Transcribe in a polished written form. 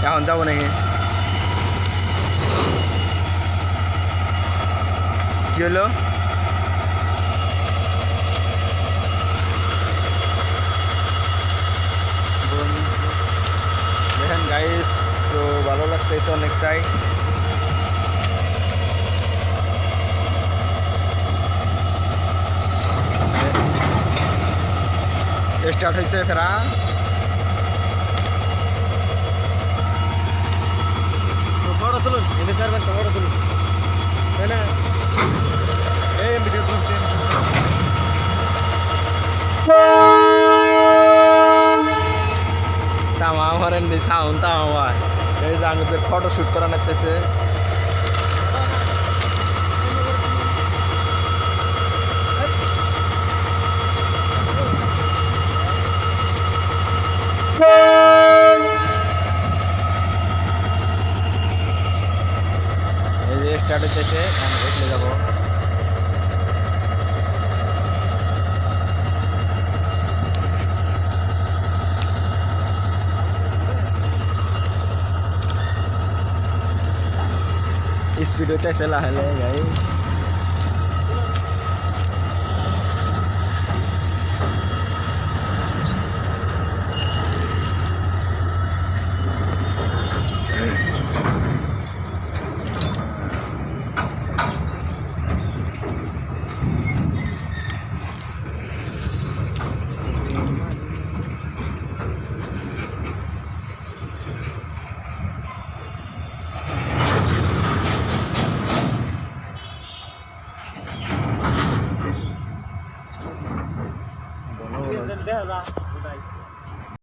এখন যাবো নাকি কি হলো দেখেন গাইস তো ভালো লাগতেছে অনেকটাই স্টার্ট হয়েছে ফেরা ফটো তুলুন এনে স্যার ফটো তুলুন তাই না এই ভিডিও করতে তামা হরেন দি সাউন্ড তামা এই যে আমাদের ফটো শুট করা লাগতেছে এই যে স্টার্ট হইতেছে আমি দেখলে যাবো स्पीड होता है चला है गाइस